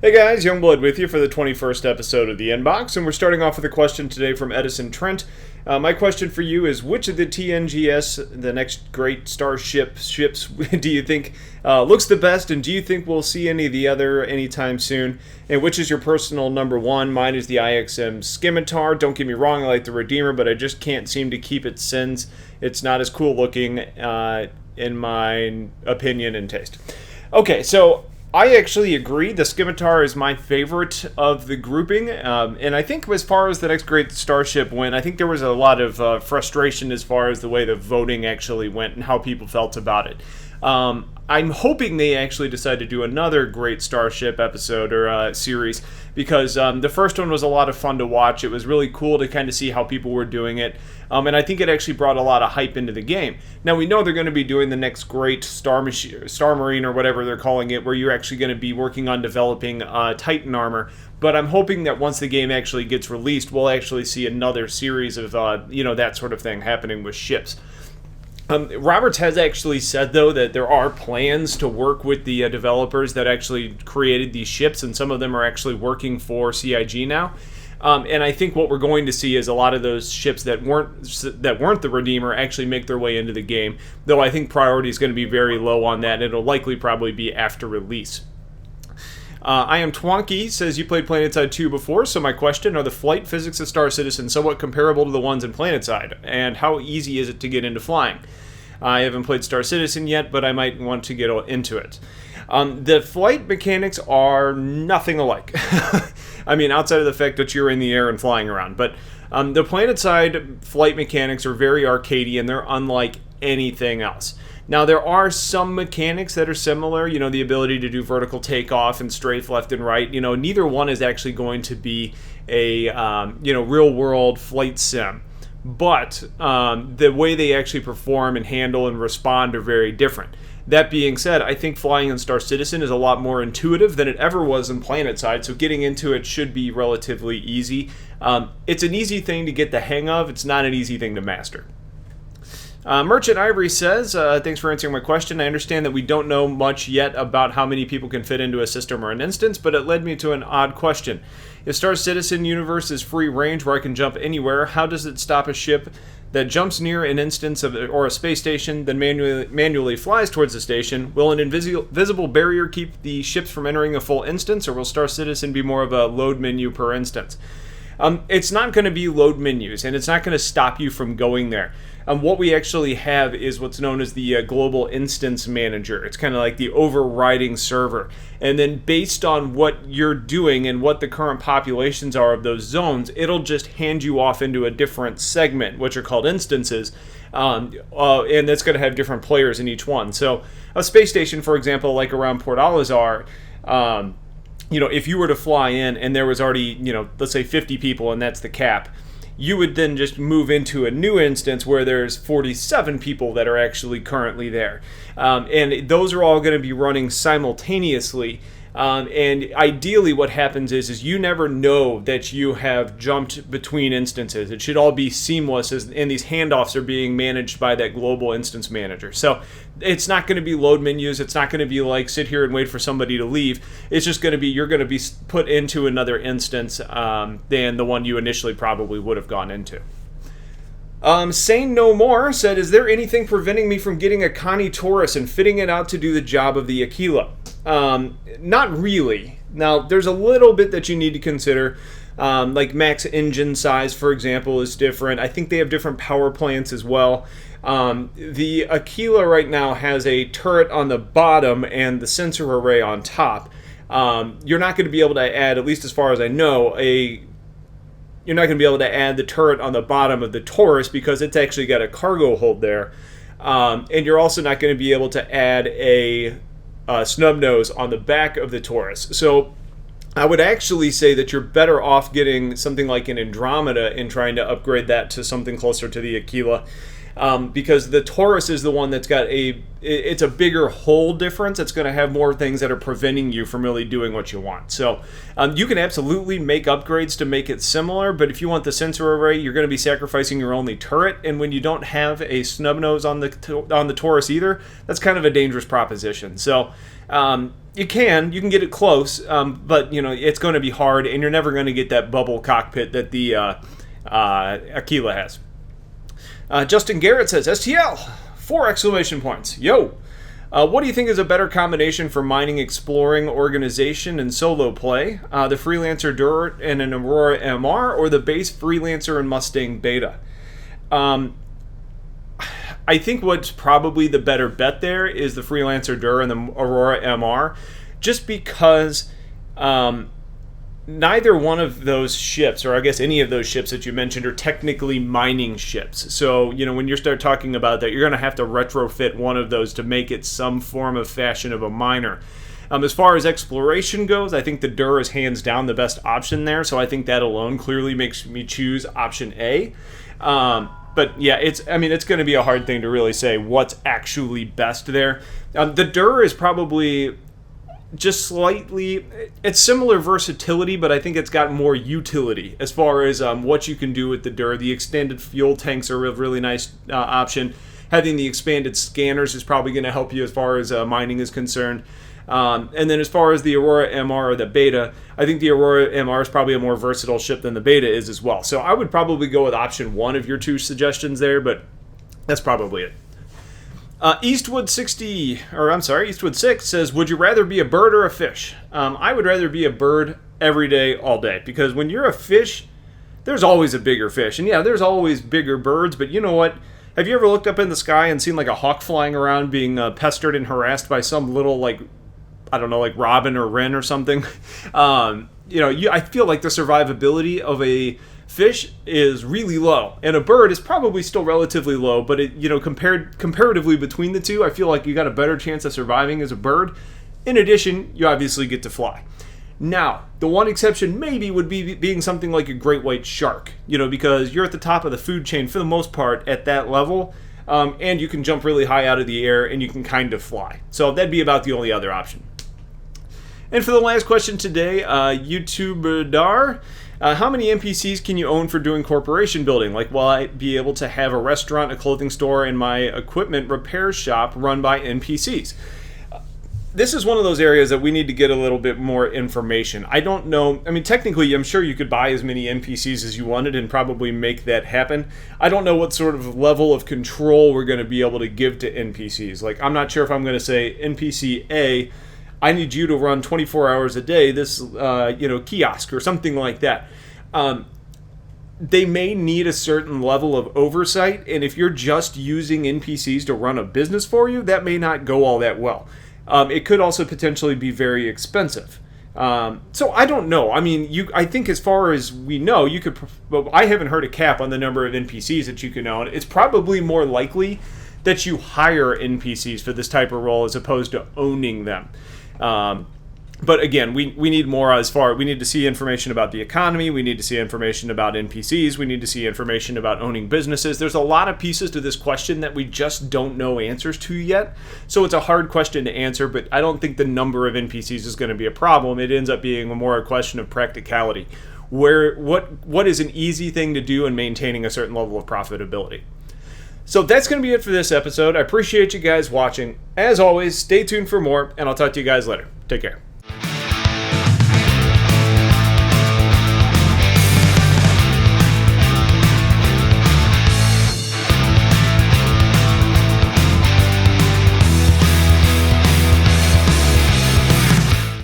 Hey guys, Youngblood with you for the 21st episode of the Inbox, and we're starting off with a question today from Edison Trent. My question for you is, which of the TNGS, the next great starship ships, do you think looks the best, and do you think we'll see any of the other anytime soon? And which is your personal number one? Mine is the IXM Scimitar. Don't get me wrong, I like the Redeemer, but I just can't seem to keep its sins. It's not as cool looking in my opinion and taste. Okay, so I actually agree. The Scimitar is my favorite of the grouping, and I think as far as the next great starship went, I think there was a lot of frustration as far as the way the voting actually went and how people felt about it. I'm hoping they actually decide to do another great starship episode or series, because the first one was a lot of fun to watch. It was really cool to kind of see how people were doing it, and I think it actually brought a lot of hype into the game. Now we know they're going to be doing the next great Star Marine or whatever they're calling it, where you're actually going to be working on developing Titan armor. But I'm hoping that once the game actually gets released, we'll actually see another series of that sort of thing happening with ships. Roberts has actually said, though, that there are plans to work with the developers that actually created these ships, and some of them are actually working for CIG now. And I think what we're going to see is a lot of those ships that weren't the Redeemer actually make their way into the game, though I think priority is going to be very low on that, and it'll likely probably be after release. I am Twonky says, you played Planetside 2 before, so my question, are the flight physics of Star Citizen somewhat comparable to the ones in Planetside? And how easy is it to get into flying? I haven't played Star Citizen yet, but I might want to get into it. The flight mechanics are nothing alike. I mean, outside of the fact that you're in the air and flying around. But the Planetside flight mechanics are very arcadey, and they're unlike anything else. Now, there are some mechanics that are similar, the ability to do vertical takeoff and strafe left and right. Neither one is actually going to be a, real-world flight sim. But the way they actually perform and handle and respond are very different. That being said, I think flying in Star Citizen is a lot more intuitive than it ever was in Planetside, so getting into it should be relatively easy. It's an easy thing to get the hang of. It's not an easy thing to master. Merchant Ivory says, thanks for answering my question. I understand that we don't know much yet about how many people can fit into a system or an instance, but it led me to an odd question. If Star Citizen universe is free range where I can jump anywhere, how does it stop a ship that jumps near an instance or a space station, then manually flies towards the station? Will an invisible barrier keep the ships from entering a full instance, or will Star Citizen be more of a load menu per instance? It's not going to be load menus, and it's not going to stop you from going there. What we actually have is what's known as the Global Instance Manager. It's kind of like the overriding server. And then based on what you're doing and what the current populations are of those zones, it'll just hand you off into a different segment, which are called instances. And that's going to have different players in each one. So a space station, for example, like around Port Alizar, if you were to fly in and there was already, let's say 50 people and that's the cap, you would then just move into a new instance where there's 47 people that are actually currently there. And those are all going to be running simultaneously. And ideally what happens is you never know that you have jumped between instances. It should all be seamless, and these handoffs are being managed by that global instance manager. So it's not going to be load menus. It's not going to be like sit here and wait for somebody to leave. It's just going to be you're going to be put into another instance than the one you initially probably would have gone into. Sane No More said, is there anything preventing me from getting a Connie Taurus and fitting it out to do the job of the Aquila? Not really. Now, there's a little bit that you need to consider. Like max engine size, for example, is different. I think they have different power plants as well. The Aquila right now has a turret on the bottom and the sensor array on top. You're not going to be able to add, at least as far as I know, you're not going to be able to add the turret on the bottom of the Taurus because it's actually got a cargo hold there. And you're also not going to be able to add a snub nose on the back of the Taurus. So I would actually say that you're better off getting something like an Andromeda and trying to upgrade that to something closer to the Aquila. because the Taurus is the one that's got it's a bigger hull difference. It's going to have more things that are preventing you from really doing what you want. So you can absolutely make upgrades to make it similar, but if you want the sensor array, you're going to be sacrificing your only turret, and when you don't have a snub nose on the Taurus either, that's kind of a dangerous proposition. So you can get it close, but it's going to be hard, and you're never going to get that bubble cockpit that the Aquila has. Justin Garrett says, STL, 4 exclamation points. Yo! What do you think is a better combination for mining, exploring, organization, and solo play? The Freelancer Dirt and an Aurora MR, or the base Freelancer and Mustang Beta? I think what's probably the better bet there is the Freelancer Dirt and the Aurora MR, just because neither one of those ships, or I guess any of those ships that you mentioned, are technically mining ships. So, when you start talking about that, you're going to have to retrofit one of those to make it some form of fashion of a miner. As far as exploration goes, I think the Dur is hands down the best option there, so I think that alone clearly makes me choose option A. But yeah, it's going to be a hard thing to really say what's actually best there. The Dur is probably just slightly, it's similar versatility, but I think it's got more utility as far as what you can do with the Dur. The extended fuel tanks are a really nice option. Having the expanded scanners is probably going to help you as far as mining is concerned. And then as far as the Aurora MR or the Beta, I think the Aurora MR is probably a more versatile ship than the Beta is as well. So I would probably go with option 1 of your 2 suggestions there, but that's probably it. Eastwood 6 says, would you rather be a bird or a fish? I would rather be a bird every day, all day, because when you're a fish, there's always a bigger fish. And yeah, there's always bigger birds, but you know what? Have you ever looked up in the sky and seen like a hawk flying around being pestered and harassed by some little, like robin or wren or something? I feel like the survivability of a fish is really low, and a bird is probably still relatively low, but comparatively between the two, I feel like you got a better chance of surviving as a bird. In addition, you obviously get to fly. Now, the one exception maybe would be being something like a great white shark, because you're at the top of the food chain for the most part at that level, and you can jump really high out of the air, and you can kind of fly. So that'd be about the only other option. And for the last question today, YouTuber Dar, how many NPCs can you own for doing corporation building? Like, will I be able to have a restaurant, a clothing store, and my equipment repair shop run by NPCs? This is one of those areas that we need to get a little bit more information. I don't know. Technically, I'm sure you could buy as many NPCs as you wanted and probably make that happen. I don't know what sort of level of control we're going to be able to give to NPCs. Like, I'm not sure if I'm going to say, NPC A, I need you to run 24 hours a day this kiosk or something like that. They may need a certain level of oversight, and if you're just using NPCs to run a business for you, that may not go all that well. It could also potentially be very expensive. So I don't know. I think as far as we know, you could. I haven't heard a cap on the number of NPCs that you can own. It's probably more likely that you hire NPCs for this type of role as opposed to owning them. But again, we need more we need to see information about the economy, we need to see information about NPCs, we need to see information about owning businesses. There's a lot of pieces to this question that we just don't know answers to yet. So it's a hard question to answer, but I don't think the number of NPCs is going to be a problem. It ends up being more a question of practicality. What is an easy thing to do in maintaining a certain level of profitability? So that's going to be it for this episode. I appreciate you guys watching. As always, stay tuned for more, and I'll talk to you guys later. Take care.